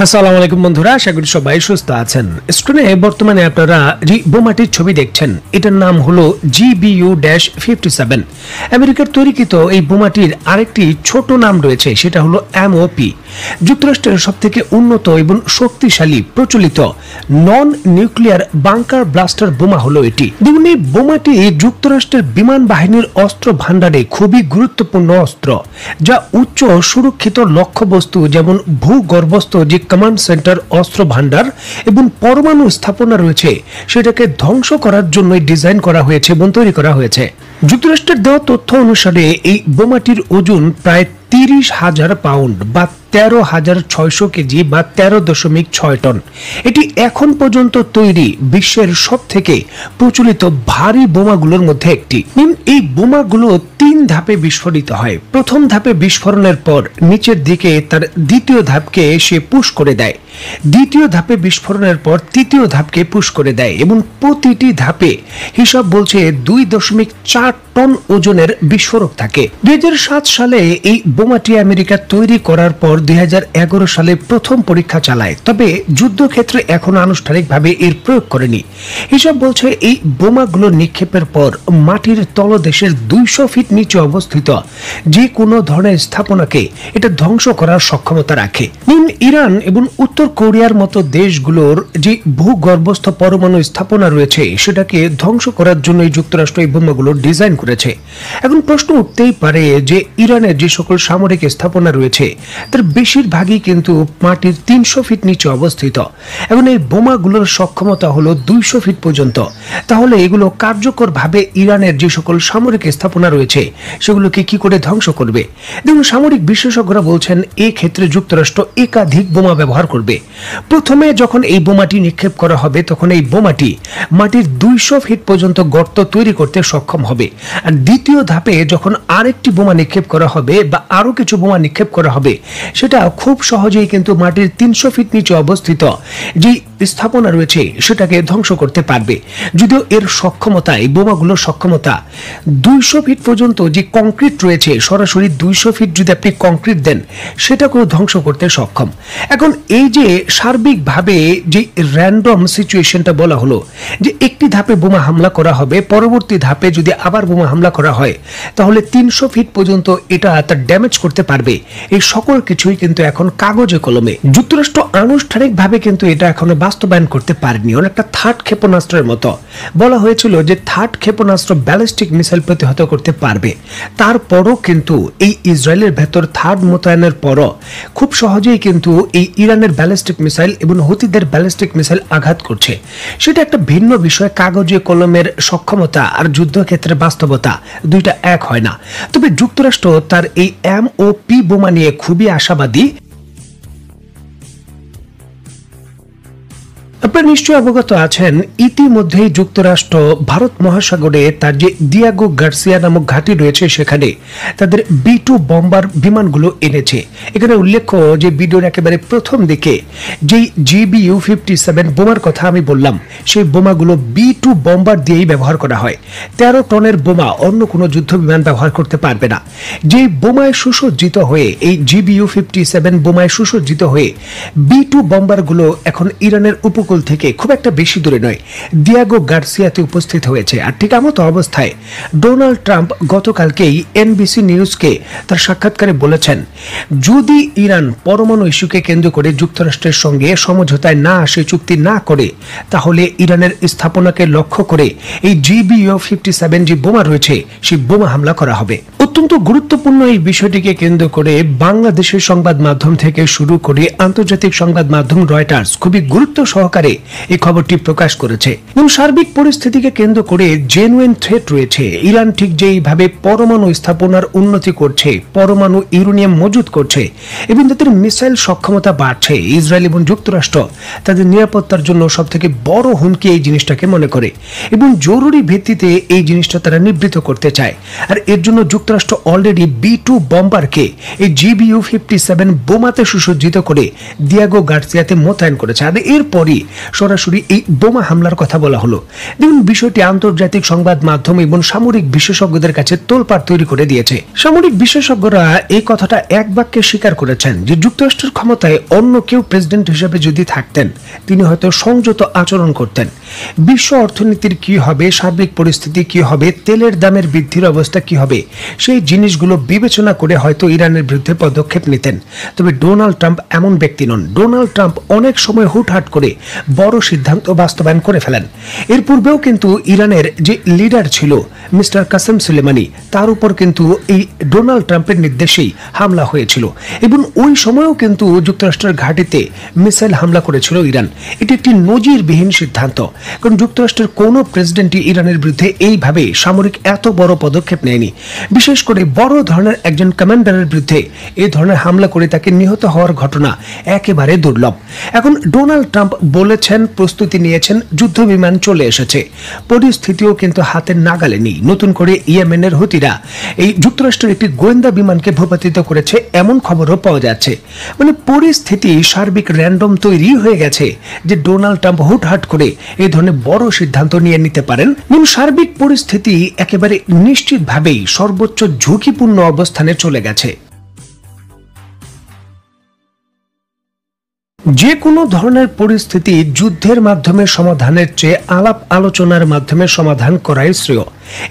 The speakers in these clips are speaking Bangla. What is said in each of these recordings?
আসসালামু আলাইকুম বন্ধুরা, আশা করি সবাই সুস্থ আছেন। স্ক্রিনে বর্তমানে আপনারা যে বোমাটির ছবি দেখছেন, এটার নাম হলো GBU-57। আমেরিকার তৈরিকৃত এই বোমাটির আরেকটি ছোট নাম রয়েছে, সেটা হলো MOP। যুক্তরাষ্ট্রের সবথেকে উন্নত এবং শক্তিশালী প্রচলিত নন নিউক্লিয়ার বাংকার ব্লাস্টার বোমা হলো এটি। দেখুন, এই বোমাটি যুক্তরাষ্ট্রের বিমান বাহিনীর অস্ত্র ভান্ডারে খুবই গুরুত্বপূর্ণ অস্ত্র, যা উচ্চ সুরক্ষিত লক্ষ্যবস্তু যেমন ভূগর্ভস্থ যে কমান্ড সেন্টার, অস্ত্র ভান্ডার এবং পরমাণু স্থাপনা রয়েছে সেটাকে ধ্বংস করার জন্য ডিজাইন করা হয়েছে এবং তৈরি করা হয়েছে। যুক্তরাষ্ট্রের দেওয়া তথ্য অনুসারে এই বোমাটির ওজন প্রায় 30,000 পাউন্ড বা 13,600 কেজি বা 13.6 টন। এটি এখন পর্যন্ত তৈরি বিশ্বের সব থেকে প্রচলিত ভারী বোমাগুলোর মধ্যে একটি। এই বোমাগুলো 3 ধাপে বিস্ফোরিত হয়। প্রথম ধাপে বিস্ফোরণের পর নিচের দিকে তার দ্বিতীয় ধাপকে সে পুশ করে দেয়, দ্বিতীয় ধাপে বিস্ফোরণের পর তৃতীয় ধাপকে পুশ করে দেয় এবং প্রতিটি ধাপে হিসাব বলছে 2.4 টন ওজনের বিস্ফোরক থাকে। 2007 সালে এই বোমাটি আমেরিকা তৈরি করার পর 2011 সালে প্রথম পরীক্ষা চালায়, তবে যুদ্ধক্ষেত্রে এখনো আনুষ্ঠানিকভাবে এর প্রয়োগ করেনি। হিসাব বলছে এই বোমাগুলো নিক্ষেপের পর মাটির তলদেশের 200 ফিট নিচে অবস্থিত যে কোনো ধরনের স্থাপনাকে এটা ধ্বংস করার সক্ষমতা রাখে। ইরান এবং উত্তর কোরিয়ার মতো দেশগুলোর যে ভূগর্ভস্থ পরমাণু স্থাপনা রয়েছে সেটাকে ধ্বংস করার জন্য যুক্তরাষ্ট্র এই বোমাগুলো ডিজাইন করেছে। এখন প্রশ্ন উঠতেই পারে যে ইরানের যে সকল সামরিক স্থাপনা রয়েছে তার বেশিরভাগই কিন্তু মাটির 300 ফিট নিচে অবস্থিত। এখন এই বোমাগুলোর সক্ষমতা হলো 200 ফিট পর্যন্ত। তাহলে এগুলো কার্যকরভাবে ইরানের যে সকল সামরিক স্থাপনা রয়েছে সেগুলোকে কি করে ধ্বংস করবে? দেখুন, সামরিক বিশেষজ্ঞরা বলছেন এই ক্ষেত্রে যুক্তরাষ্ট্র একাধিক বোমা ব্যবহার করবে। প্রথমে যখন এই বোমাটি নিক্ষেপ করা হবে তখন এই বোমাটি মাটির 200 ফিট পর্যন্ত গর্ত তৈরি করতে সক্ষম হবে। আর দ্বিতীয় ধাপে যখন আরেকটি বোমা নিক্ষেপ করা হবে বা আরো কিছু বোমা নিক্ষেপ করা হবে, সেটা খুব সহজেই কিন্তু মাটির 300 ফিট নিচে অবস্থিত যে স্থাপনা রয়েছে সেটাকে ধ্বংস করতে পারবে। যদিও এর সক্ষমতা, এই বোমাগুলোর সক্ষমতা 200 ফিট পর্যন্ত যে কংক্রিট রয়েছে, সরাসরি 200 ফিট যদি আপনি কংক্রিট দেন সেটাকেও ধ্বংস করতে সক্ষম। এখন এই যে সার্বিকভাবে যে র্যান্ডম সিচুয়েশনটা বলা হলো যে একটি ধাপে বোমা হামলা করা হবে, পরবর্তী ধাপে যদি আবার বোমা হামলা করা হয় তাহলে 300 ফিট পর্যন্ত এটা তার ড্যামেজ করতে পারবে। এই সকল কিছুই কিন্তু এখন কাগজে কলমে। যুক্তরাষ্ট্র আনুষ্ঠানিকভাবে কিন্তু এটা এখনো বাস্তবায়ন করতে পারেনি। অনেকটা থার্ড ক্ষেপণাস্ত্রের মতো বলা হয়েছিল যে থার্ড ক্ষেপণাস্ত্র ব্যালিস্টিক মিসাইল প্রতিহত করতে পারবে। তারপরও কিন্তু এই ইসরায়েলের ভেতর থার্ড মোতায়েনের পরও খুব সহজেই কিন্তু এই ইরানের ব্যালিস্টিক মিসাইল এবং হুতিদের ব্যালিস্টিক মিসাইল আঘাত করছে। সেটা একটা ভিন্ন বিষয়। কাগজে কলমের সক্ষমতা আর যুদ্ধক্ষেত্রের বাস্তবতা দুইটা এক হয় না। তবে যুক্তরাষ্ট্র তার এই MOP বোমা নিয়ে খুবই আশাবাদী। আপনারা নিশ্চয়ই অবগত আছেন, ইতিমধ্যেই যুক্তরাষ্ট্র ভারত মহাসাগরে তার যে দিয়াগো গার্সিয়া নামক ঘাঁটি রয়েছে সেখানে তাদের B2 বম্বার বিমানগুলো এনেছে। এখানে উল্লেখ্য যে ভিডিওর একেবারে প্রথম দিকে যেই GBU-57 বোমার কথা আমি বললাম, সেই বোমাগুলো B2 বম্বার দিয়েই ব্যবহার করা হয়। 13 টনের বোমা অন্য কোনো যুদ্ধ বিমান ব্যবহার করতে পারবে না। যে বোমায় সুসজ্জিত হয়ে এই GBU-57 বোমায় সুসজ্জিত হয়ে B2 বম্বারগুলো এখন ইরানের উপকূল থেকে খুব একটা বেশি দূরে নয়, দিয়াগো গার্সিয়াতে উপস্থিত হয়েছে। আর ঠিক এমতো অবস্থায় ডোনাল্ড ট্রাম্প গতকালকেই NBC নিউজকে তার সাক্ষাৎকারে বলেছেন, যদি ইরান পরমাণু ইস্যুকে কেন্দ্র করে যুক্তরাষ্ট্রের সঙ্গে সমঝোতায় না আসে, চুক্তি না করে, তাহলে ইরানের স্থাপনাকে লক্ষ্য করে এই GBU-57 যে বোমা রয়েছে সেই বোমা হামলা করা হবে। অত্যন্ত গুরুত্বপূর্ণ এই বিষয়টিকে কেন্দ্র করে বাংলাদেশের সংবাদ মাধ্যম থেকে শুরু করে আন্তর্জাতিক সংবাদ মাধ্যম রয়টার্স খুবই গুরুত্ব সহকারে এই খবরটি প্রকাশ করেছে। এবং সার্বিক পরিস্থিতিকে কেন্দ্র করে জেনুইন থ্রেট রয়েছে। ইরান ঠিক যেইভাবে পরমাণু স্থাপনার উন্নতি করছে, পরমাণু ইউরেনিয়াম মজুত করছে এবং তাদের মিসাইল সক্ষমতা বাড়ছে, ইসরায়েল এবং যুক্তরাষ্ট্র তাদের নিরাপত্তার জন্য সব থেকে বড় হুমকি এই জিনিসটাকে মনে করে এবং জরুরি ভিত্তিতে এই জিনিসটা তারা নিবৃত করতে চায়। আর এর জন্য যুক্তরাষ্ট্র অলরেডি B2 বম্বারকে এই GBU-57 বোমাতে সুসজ্জিত করে দিয়াগো গার্সিয়াতে মোতায়েন করেছে। আর এরপরই সরাসরি এই বোমা হামলার কথা বলা হলো। দেখুন, বিষয়টি আন্তর্জাতিক সংবাদ মাধ্যম এবং সামরিক বিশেষজ্ঞদের কাছে তোলপাড় তৈরি করে দিয়েছে। সামরিক বিশেষজ্ঞরা এই কথাটা এক বাক্যে স্বীকার করেছেন যে যুক্তরাষ্ট্রের ক্ষমতায় অন্য কেউ প্রেসিডেন্ট হিসেবে যদি থাকতেন, তিনি হয়তো সংযত আচরণ করতেন। বিশ্ব অর্থনীতির কি হবে, সার্বিক পরিস্থিতি কি হবে, তেলের দামের বৃদ্ধির অবস্থা কি হবে, সেই জিনিসগুলো বিবেচনা করে হয়তো ইরানের বিরুদ্ধে পদক্ষেপ নিতেন। তবে ডোনাল্ড ট্রাম্প এমন ব্যক্তি নন। ডোনাল্ড ট্রাম্প অনেক সময় হুটহাট করে বড় সিদ্ধান্ত বাস্তবায়ন করে ফেলেন। এর পূর্বেও কিন্তু ইরানের যে লিডার ছিল মিস্টার কাসেম সুলেমানি, তার উপর কিন্তু এই ডোনাল্ড ট্রাম্পের নির্দেশেই হামলা হয়েছিল এবং ওই সময়ও কিন্তু যুক্তরাষ্ট্রের ঘাঁটিতে মিসাইল হামলা করেছিল ইরান। এটি একটি নজিরবিহীন সিদ্ধান্ত, কারণ যুক্তরাষ্ট্রের কোনো প্রেসিডেন্টই ইরানের বিরুদ্ধে এইভাবে সামরিক এত বড় পদক্ষেপ নেয়নি। বিশেষ করে বড় ধরনের একজন কমান্ডারের বিরুদ্ধে এই ধরনের হামলা করে তাকে নিহত হওয়ার ঘটনা একেবারে দুর্লভ। এখন ডোনাল্ড ট্রাম্প বলেছেন, প্রস্তুতি নিয়েছেন, যুদ্ধ বিমান চলে এসেছে, পরিস্থিতিও কিন্তু হাতের নাগালে নেই। নতুন করে ইয়েমেনের হুতিরা এই যুক্তরাষ্ট্রের একটি গোয়েন্দা বিমানকে ভূপাতিত করেছে এমন খবরও পাওয়া যাচ্ছে। মানে পরিস্থিতি সার্বিক র্যান্ডম তৈরি হয়ে গেছে যে ডোনাল্ড ট্রাম্প হুটহাট করে এই ধরনের বড় সিদ্ধান্ত নিয়ে নিতে পারেন এবং সার্বিক পরিস্থিতি একেবারে নিশ্চিতভাবেই সর্বোচ্চ ঝুঁকিপূর্ণ অবস্থানে চলে গেছে। যে কোনো ধরনের পরিস্থিতি যুদ্ধের মাধ্যমে সমাধানের চেয়ে আলাপ আলোচনার মাধ্যমে সমাধান করাই শ্রেয়।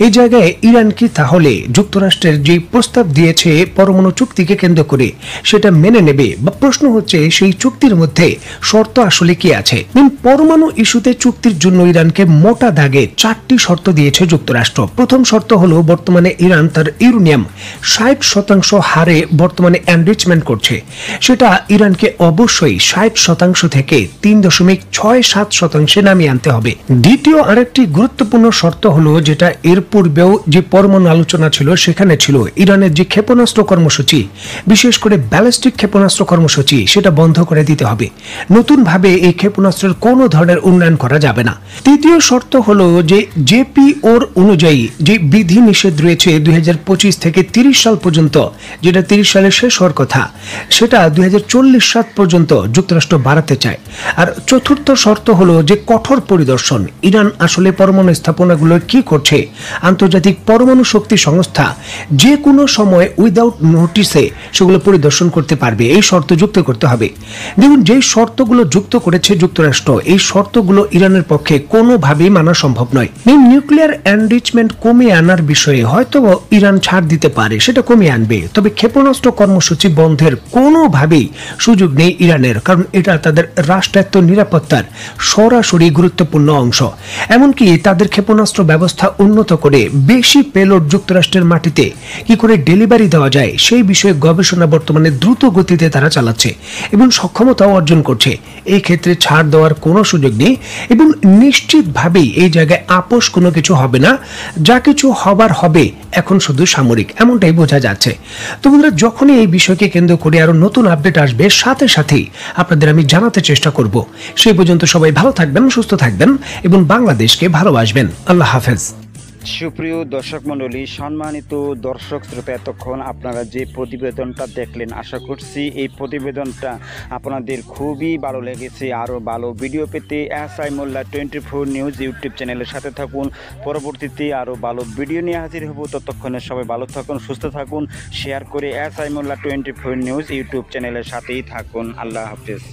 এই জায়গায় ইরান কি তাহলে যুক্তরাষ্ট্রের যে প্রস্তাব দিয়েছে পরমাণু চুক্তিকে কেন্দ্র করে সেটা মেনে নেবে, বা প্রশ্ন হচ্ছে সেই চুক্তির মধ্যে শর্ত আসলে কি আছে? পরমাণু ইস্যুতে চুক্তির জন্য ইরানকে মোটা দাগে 4টি শর্ত দিয়েছে যুক্তরাষ্ট্র। প্রথম শর্ত হলো, বর্তমানে ইরান তার ইউরেনিয়াম 60% হারে বর্তমানে এনরিচমেন্ট করছে, সেটা ইরানকে অবশ্যই 60% থেকে 3.67% নামিয়ে আনতে হবে। দ্বিতীয় আরেকটি গুরুত্বপূর্ণ শর্ত হলো, যেটা এর পূর্বেও যে পরমাণু আলোচনা ছিল সেখানে ছিল, ইরানের যে ক্ষেপণাস্ত্র কর্মসূচি, বিশেষ করে ব্যালিস্টিক ক্ষেপণাস্ত্র কর্মসূচি, সেটা বন্ধ করে দিতে হবে। নতুনভাবে এই ক্ষেপণাস্ত্রের কোনো ধরনের উন্নয়ন করা যাবে না। তৃতীয় শর্ত হলো যে জেপিওর অনুযায়ী যে বিধি নিষেধ রয়েছে 2025 থেকে 30 সাল পর্যন্ত, যেটা 30 সালে শেষ হওয়ার কথা, সেটা 2040 সাল পর্যন্ত যুক্তরাষ্ট্র বাড়াতে চায়। আর চতুর্থ শর্ত হলো যে কঠোর পরিদর্শন। ইরান আসলে পরমাণু স্থাপনাগুলো কি করছে, আন্তর্জাতিক পরমাণু শক্তি সংস্থা যে কোনো সময় উইদাউট নোটিসে সেগুলো পরিদর্শন করতে পারবে। এই শর্ত যুক্ত করতে হবে। দেখুন, যে শর্তগুলো যুক্ত করেছে যুক্তরাষ্ট্র, এই শর্তগুলো ইরানের পক্ষে কোনোভাবেই মানা সম্ভব নয়। নিউক্লিয়ার এনরিচমেন্ট কমিয়ে আনার বিষয়ে হয়তো ইরান ছাড় দিতে পারে, সেটা কমিয়ে আনবে, তবে ক্ষেপণাস্ত্র কর্মসূচি বন্ধের কোনোভাবেই সুযোগ নেই ইরানের, কারণ এটা তাদের রাষ্ট্রায়ত্ত নিরাপত্তার সরাসরি গুরুত্বপূর্ণ অংশ। এমনকি তাদের ক্ষেপণাস্ত্র ব্যবস্থা উন্নত করে বেশি পেলোড যুক্তরাষ্ট্রের মাটিতে কি করে ডেলিভারি দেওয়া যায় সেই বিষয়ে গবেষণা বর্তমানে দ্রুত গতিতে তারা চালাচ্ছে এবং সক্ষমতাও অর্জন করছে। এই ক্ষেত্রে ছাড় দেওয়ার কোনো সুযোগ নেই এবং নিশ্চিতভাবেই এই জায়গায় আপোষ কোনো কিছু হবে না। যা কিছু হবার হবে এখন শুধু সামরিক, এমনটাই বোঝা যাচ্ছে। তো বন্ধুরা, যখনই এই বিষয়কে কেন্দ্র করে আরো নতুন আপডেট আসবে, সাথে সাথেই আপনাদের আমি জানাতে চেষ্টা করব। সেই পর্যন্ত সবাই ভালো থাকবেন, সুস্থ থাকবেন এবং বাংলাদেশকে ভালোবাসবেন। আল্লাহ হাফেজ। সুপ্রিয় দর্শক মণ্ডলী, সম্মানিত দর্শক শ্রোতা, এতক্ষণ আপনারা যে প্রতিবেদনটা দেখলেন, আশা করছি এই প্রতিবেদনটা আপনাদের খুবই ভালো লেগেছে। আরও ভালো ভিডিও পেতে এসআই মোল্লা 24 নিউজ ইউটিউব চ্যানেলের সাথে থাকুন। পরবর্তীতে আরও ভালো ভিডিও নিয়ে হাজির হব। ততক্ষণে সবাই ভালো থাকুন, সুস্থ থাকুন, শেয়ার করে এসআই মোল্লা 24 নিউজ ইউটিউব চ্যানেলের সাথেই থাকুন। আল্লাহ হাফেজ।